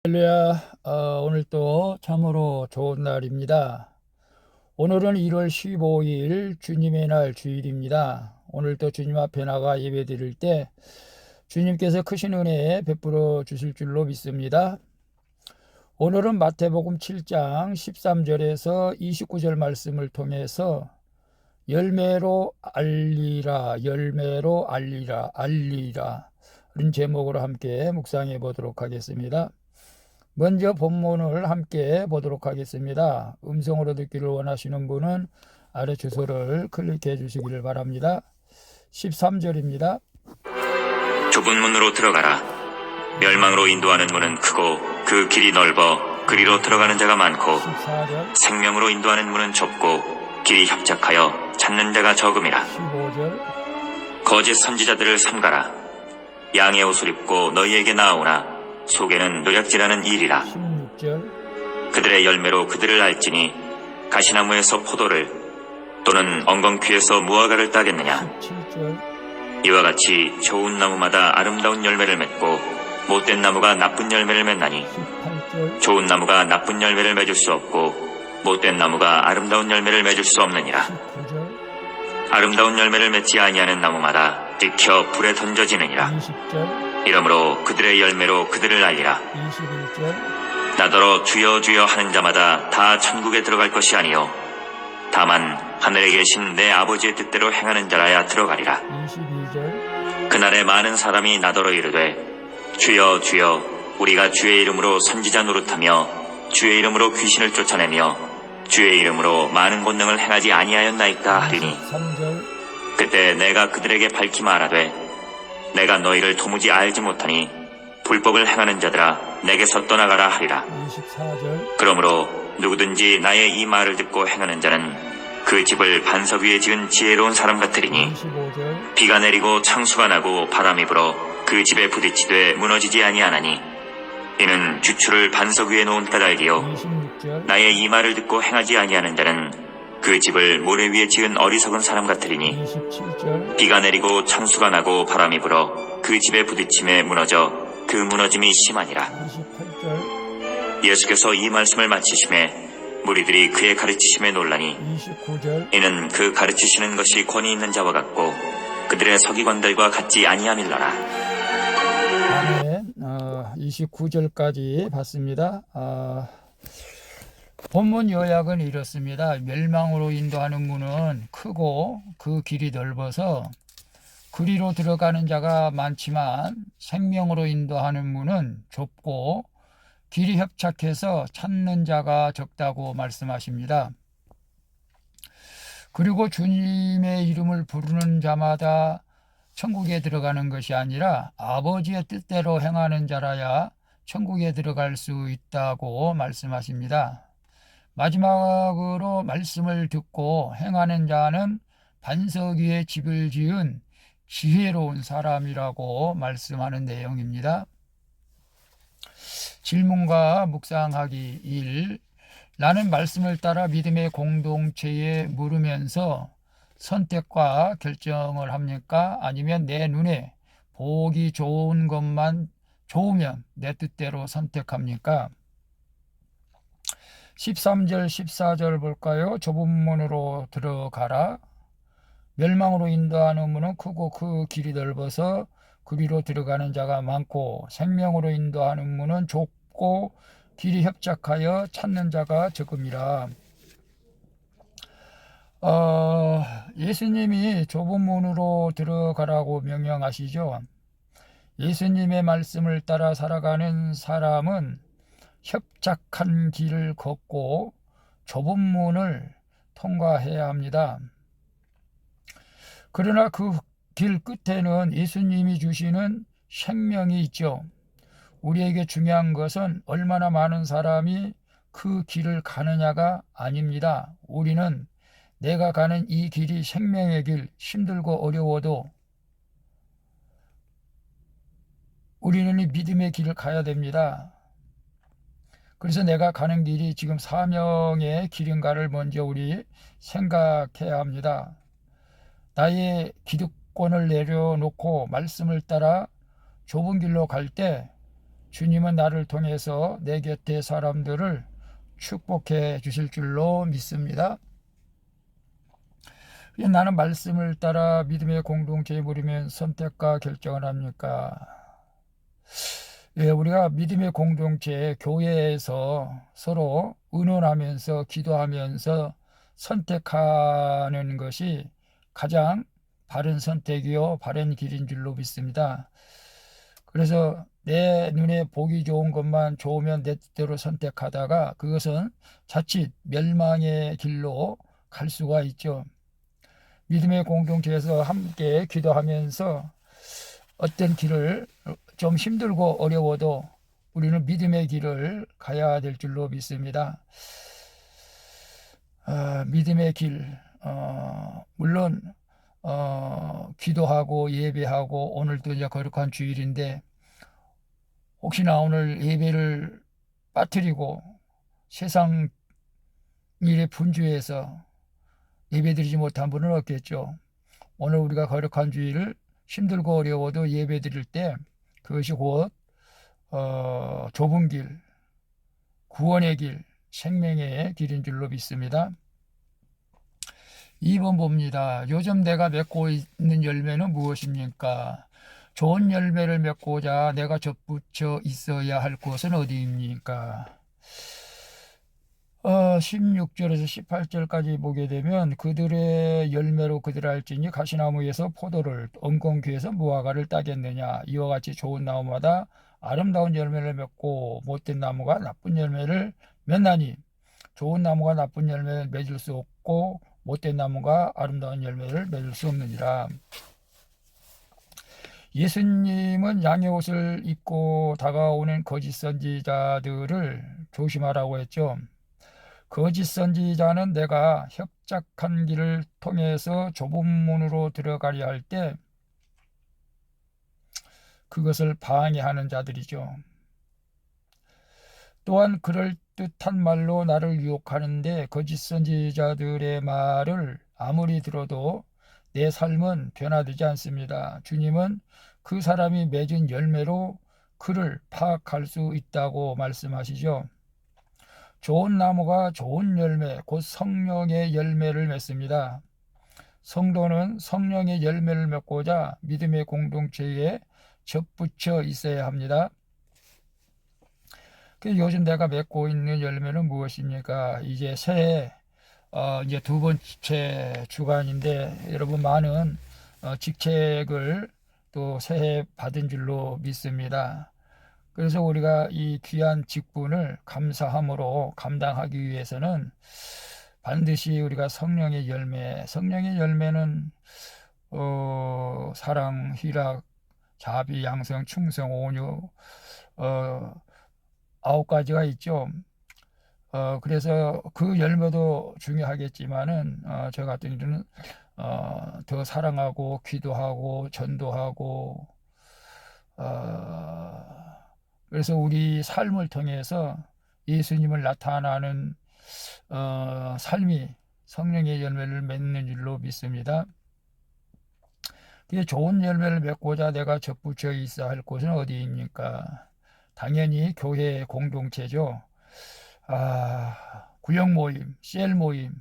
할렐루야. 오늘 또 참으로 좋은 날입니다. 오늘은 1월 15일 주님의 날 주일입니다. 오늘 또 주님 앞에 나가 예배 드릴 때 주님께서 크신 은혜 베풀어 주실 줄로 믿습니다. 오늘은 마태복음 7장 13절에서 29절 말씀을 통해서 열매로 알리라, 열매로 알리라, 알리라 이런 제목으로 함께 묵상해 보도록 하겠습니다. 먼저 본문을 함께 보도록 하겠습니다. 음성으로 듣기를 원하시는 분은 아래 주소를 클릭해 주시기를 바랍니다. 13절입니다. 좁은 문으로 들어가라. 멸망으로 인도하는 문은 크고 그 길이 넓어 그리로 들어가는 자가 많고 14절, 생명으로 인도하는 문은 좁고 길이 협착하여 찾는 자가 적음이라. 15절, 거짓 선지자들을 삼가라. 양의 옷을 입고 너희에게 나아오나 속에는 노략질하는 일이라. 16절, 그들의 열매로 그들을 알지니 가시나무에서 포도를 또는 엉겅퀴에서 무화과를 따겠느냐. 17절, 이와 같이 좋은 나무마다 아름다운 열매를 맺고 못된 나무가 나쁜 열매를 맺나니 18절, 좋은 나무가 나쁜 열매를 맺을 수 없고 못된 나무가 아름다운 열매를 맺을 수 없느니라. 19절, 아름다운 열매를 맺지 아니하는 나무마다 익혀 불에 던져지느니라. 20절, 이러므로 그들의 열매로 그들을 알리라. 21절, 나더러 주여 주여 하는 자마다 다 천국에 들어갈 것이 아니요 다만 하늘에 계신 내 아버지의 뜻대로 행하는 자라야 들어가리라. 22절, 그날에 많은 사람이 나더러 이르되 주여 주여 우리가 주의 이름으로 선지자 노릇하며 주의 이름으로 귀신을 쫓아내며 주의 이름으로 많은 권능을 행하지 아니하였나이까 하리니 23절, 그때 내가 그들에게 밝히 말하되 내가 너희를 도무지 알지 못하니 불법을 행하는 자들아 내게서 떠나가라 하리라. 24절, 그러므로 누구든지 나의 이 말을 듣고 행하는 자는 그 집을 반석 위에 지은 지혜로운 사람 같으리니 25절, 비가 내리고 창수가 나고 바람이 불어 그 집에 부딪히되 무너지지 아니하나니 이는 주추를 반석 위에 놓은 까닭이요 26절, 나의 이 말을 듣고 행하지 아니하는 자는 그 집을 모래 위에 지은 어리석은 사람 같으리니 27절, 비가 내리고 창수가 나고 바람이 불어 그 집에 부딪힘에 무너져 그 무너짐이 심하니라. 28절, 예수께서 이 말씀을 마치심에 무리들이 그의 가르치심에 놀라니 29절, 이는 그 가르치시는 것이 권위 있는 자와 같고 그들의 서기관들과 같지 아니함일러라. 아멘. 29절까지 봤습니다. 본문 요약은 이렇습니다. 멸망으로 인도하는 문은 크고 그 길이 넓어서 그리로 들어가는 자가 많지만 생명으로 인도하는 문은 좁고 길이 협착해서 찾는 자가 적다고 말씀하십니다. 그리고 주님의 이름을 부르는 자마다 천국에 들어가는 것이 아니라 아버지의 뜻대로 행하는 자라야 천국에 들어갈 수 있다고 말씀하십니다. 마지막으로 말씀을 듣고 행하는 자는 반석 위에 집을 지은 지혜로운 사람이라고 말씀하는 내용입니다. 질문과 묵상하기 1. 나는 말씀을 따라 믿음의 공동체에 물으면서 선택과 결정을 합니까? 아니면 내 눈에 보기 좋은 것만 좋으면 내 뜻대로 선택합니까? 13절, 14절 볼까요? 좁은 문으로 들어가라. 멸망으로 인도하는 문은 크고 그 길이 넓어서 그리로 들어가는 자가 많고 생명으로 인도하는 문은 좁고 길이 협착하여 찾는 자가 적음이라. 예수님이 좁은 문으로 들어가라고 명령하시죠. 예수님의 말씀을 따라 살아가는 사람은 협착한 길을 걷고 좁은 문을 통과해야 합니다. 그러나 그 길 끝에는 예수님이 주시는 생명이 있죠. 우리에게 중요한 것은 얼마나 많은 사람이 그 길을 가느냐가 아닙니다. 우리는 내가 가는 이 길이 생명의 길, 힘들고 어려워도 우리는 이 믿음의 길을 가야 됩니다. 그래서 내가 가는 길이 지금 사명의 길인가를 먼저 우리 생각해야 합니다. 나의 기득권을 내려놓고 말씀을 따라 좁은 길로 갈 때 주님은 나를 통해서 내 곁의 사람들을 축복해 주실 줄로 믿습니다. 나는 말씀을 따라 믿음의 공동체에 모이면 선택과 결정을 합니까? 예, 우리가 믿음의 공동체, 교회에서 서로 의논하면서 기도하면서 선택하는 것이 가장 바른 선택이요, 바른 길인 줄로 믿습니다. 그래서 내 눈에 보기 좋은 것만 좋으면 내 뜻대로 선택하다가 그것은 자칫 멸망의 길로 갈 수가 있죠. 믿음의 공동체에서 함께 기도하면서 어떤 길을 좀 힘들고 어려워도 우리는 믿음의 길을 가야 될 줄로 믿습니다. 믿음의 길, 물론 기도하고 예배하고 오늘도 이제 거룩한 주일인데 혹시나 오늘 예배를 빠뜨리고 세상 일에 분주해서 예배드리지 못한 분은 없겠죠. 오늘 우리가 거룩한 주일을 힘들고 어려워도 예배드릴 때 그것이 곧 좁은 길, 구원의 길, 생명의 길인 줄로 믿습니다. 2번 봅니다. 요즘 내가 맺고 있는 열매는 무엇입니까? 좋은 열매를 맺고자 내가 접붙여 있어야 할 곳은 어디입니까? 16절에서 18절까지 보게 되면 그들의 열매로 그들 알지니 가시나무에서 포도를 엉겅퀴에서 무화과를 따겠느냐. 이와 같이 좋은 나무마다 아름다운 열매를 맺고 못된 나무가 나쁜 열매를 맺나니 좋은 나무가 나쁜 열매를 맺을 수 없고 못된 나무가 아름다운 열매를 맺을 수 없느니라. 예수님은 양의 옷을 입고 다가오는 거짓 선지자들을 조심하라고 했죠. 거짓 선지자는 내가 협착한 길을 통해서 좁은 문으로 들어가려 할 때 그것을 방해하는 자들이죠. 또한 그럴듯한 말로 나를 유혹하는데 거짓 선지자들의 말을 아무리 들어도 내 삶은 변화되지 않습니다. 주님은 그 사람이 맺은 열매로 그를 파악할 수 있다고 말씀하시죠. 좋은 나무가 좋은 열매, 곧 성령의 열매를 맺습니다. 성도는 성령의 열매를 맺고자 믿음의 공동체에 접붙여 있어야 합니다. 요즘 내가 맺고 있는 열매는 무엇입니까? 이제 새해 이제 두 번째 주간인데 여러분 많은 직책을 또 새해 받은 줄로 믿습니다. 그래서 우리가 이 귀한 직분을 감사함으로 감당하기 위해서는 반드시 우리가 성령의 열매는 사랑, 희락, 자비, 양성, 충성, 온유 9가지가 있죠. 그래서 그 열매도 중요하겠지만은 저 같은 일은 더 사랑하고 기도하고 전도하고 그래서 우리 삶을 통해서 예수님을 나타나는 삶이 성령의 열매를 맺는 줄로 믿습니다. 좋은 열매를 맺고자 내가 접붙여 있어야 할 곳은 어디입니까? 당연히 교회 공동체죠. 구역 모임, 셀 모임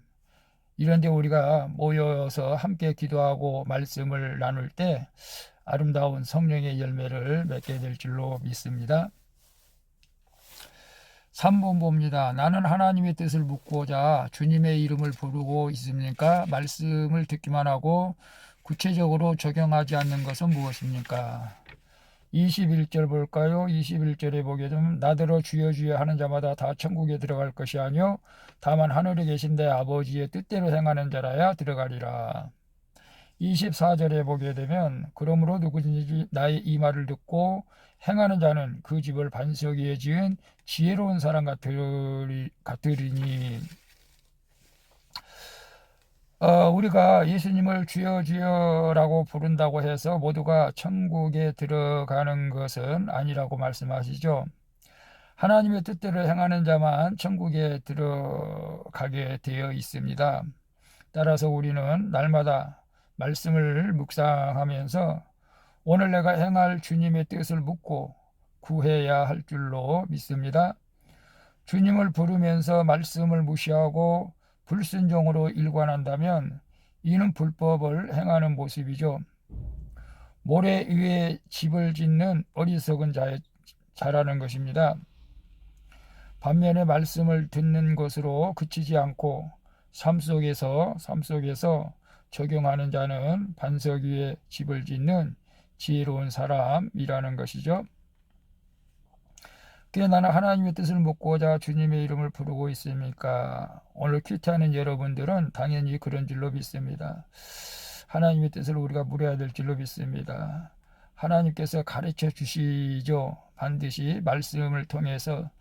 이런 데 우리가 모여서 함께 기도하고 말씀을 나눌 때 아름다운 성령의 열매를 맺게 될 줄로 믿습니다. 3번 봅니다. 나는 하나님의 뜻을 묻고자 주님의 이름을 부르고 있습니까? 말씀을 듣기만 하고 구체적으로 적용하지 않는 것은 무엇입니까? 21절 볼까요? 21절에 보게 되면 나더러 주여 주여 하는 자마다 다 천국에 들어갈 것이 아니요 다만 하늘에 계신 내 아버지의 뜻대로 행하는 자라야 들어가리라. 24절에 보게 되면 그러므로 누구든지 나의 이 말을 듣고 행하는 자는 그 집을 반석 위에 지은 지혜로운 사람 같으리니 우리가 예수님을 주여 주여라고 부른다고 해서 모두가 천국에 들어가는 것은 아니라고 말씀하시죠. 하나님의 뜻대로 행하는 자만 천국에 들어가게 되어 있습니다. 따라서 우리는 날마다 말씀을 묵상하면서 오늘 내가 행할 주님의 뜻을 묻고 구해야 할 줄로 믿습니다. 주님을 부르면서 말씀을 무시하고 불순종으로 일관한다면 이는 불법을 행하는 모습이죠. 모래 위에 집을 짓는 어리석은 자라는 것입니다. 반면에 말씀을 듣는 것으로 그치지 않고 삶 속에서 적용하는 자는 반석 위에 집을 짓는 지혜로운 사람이라는 것이죠. 그게 나는 하나님의 뜻을 묻고자 주님의 이름을 부르고 있습니까? 오늘 큐티하는 여러분들은 당연히 그런 줄로 믿습니다. 하나님의 뜻을 우리가 물어야 될 줄로 믿습니다. 하나님께서 가르쳐 주시죠. 반드시 말씀을 통해서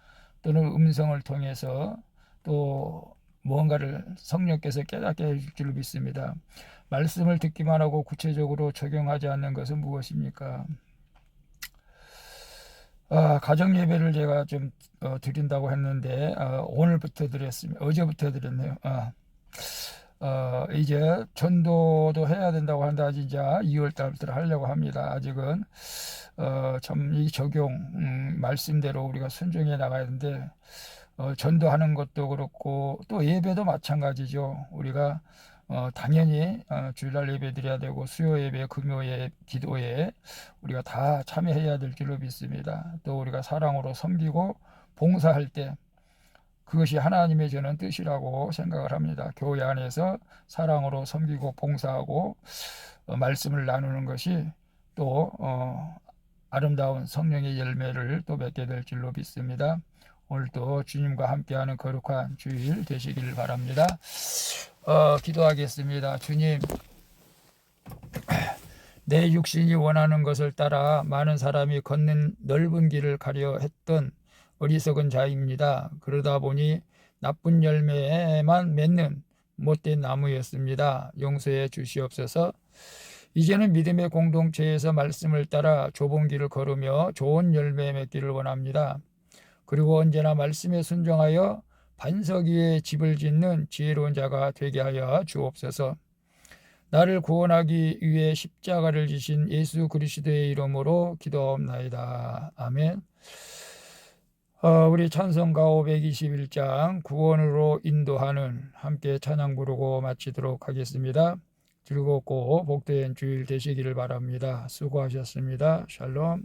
또는 음성을 통해서 또 무언가를 성령께서 깨닫게 해줄 줄로 믿습니다. 말씀을 듣기만 하고 구체적으로 적용하지 않는 것은 무엇입니까? 가정 예배를 제가 좀 드린다고 했는데 오늘부터 드렸습니다. 어제부터 드렸네요. 이제 전도도 해야 된다고 한다. 진짜 2월 달부터 하려고 합니다. 아직은 참 이 적용 말씀대로 우리가 순종해 나가야 되는데 전도하는 것도 그렇고 또 예배도 마찬가지죠. 우리가 당연히 주일날 예배 드려야 되고 수요 예배, 금요예, 기도에 우리가 다 참여해야 될 줄로 믿습니다. 또 우리가 사랑으로 섬기고 봉사할 때 그것이 하나님의 저는 뜻이라고 생각을 합니다. 교회 안에서 사랑으로 섬기고 봉사하고 말씀을 나누는 것이 또 아름다운 성령의 열매를 또 맺게 될 줄로 믿습니다. 오늘도 주님과 함께하는 거룩한 주일 되시길 바랍니다. 기도하겠습니다. 주님, 내 육신이 원하는 것을 따라 많은 사람이 걷는 넓은 길을 가려 했던 어리석은 자입니다. 그러다 보니 나쁜 열매만 맺는 못된 나무였습니다. 용서해 주시옵소서. 이제는 믿음의 공동체에서 말씀을 따라 좁은 길을 걸으며 좋은 열매 맺기를 원합니다. 그리고 언제나 말씀에 순종하여 반석 위에 집을 짓는 지혜로운 자가 되게 하여 주옵소서. 나를 구원하기 위해 십자가를 지신 예수 그리스도의 이름으로 기도하옵나이다. 아멘. 우리 찬송가 521장 구원으로 인도하는 함께 찬양 부르고 마치도록 하겠습니다. 즐겁고 복된 주일 되시기를 바랍니다. 수고하셨습니다. 샬롬.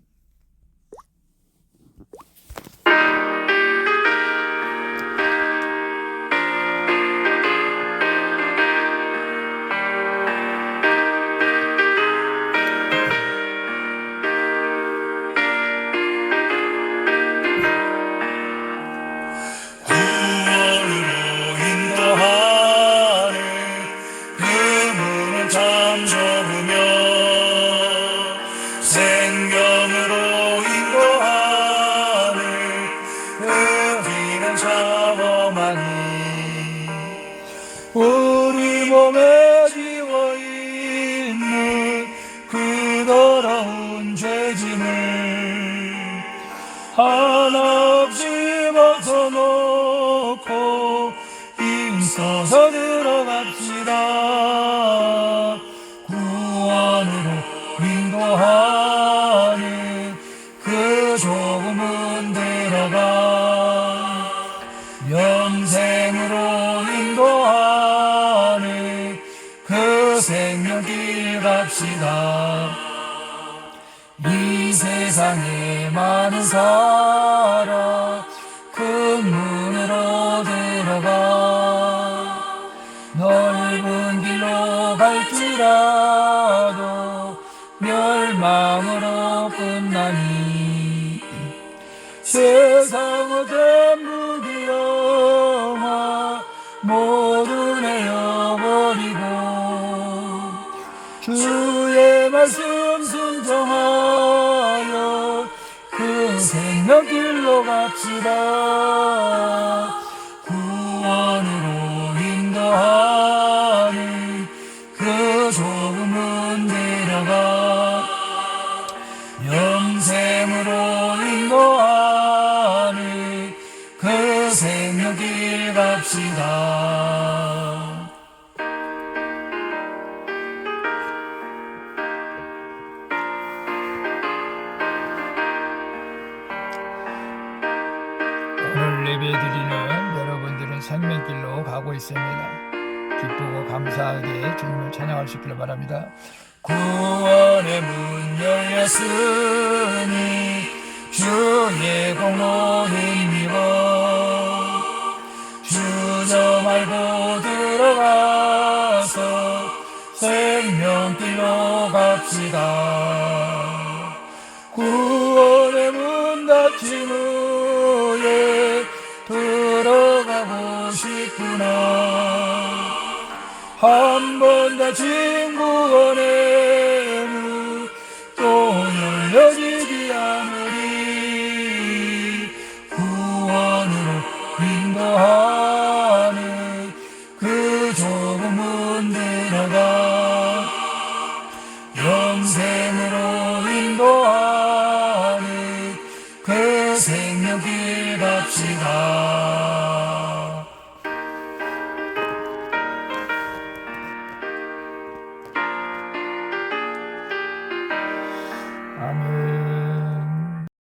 우리 몸에 지워있는 그 더러운 죄짐을 하나 없이 벗어놓고 힘써서 들어갑시다. 구원으로 인도하는 그 좁은 문 들어가 영생으로 인도하는 그 생명길 갑시다. 이 세상에 많은 사람 그 문으로 들어가 넓은 길로 갈지라도 멸망으로 끝나니 세상의 전부 기영아 모두 내어버리고 주의 말씀 순종하여 그 생명길로 갑시다. 구원으로 인도하는 그 좁은 문 들어가 영생으로 인도하는 그 생명길 갑시다. 예배드리는 여러분들은 생명길로 가고 있습니다. 기쁘고 감사하게 주님을 찬양할 수 있기를 바랍니다. 구원의 문 열렸으니 주의 공로는 입어 주저 말고 들어가서 생명길로 갑시다. 구원의 문 닫힌 후에 들어가고 싶구나. 한 번 닫힌 구원의 문 또 열려지지 않으리. 구원으로 인도하는 그 좁은 문 들어가 영생으로 인도하는 그 생명길 갑시다.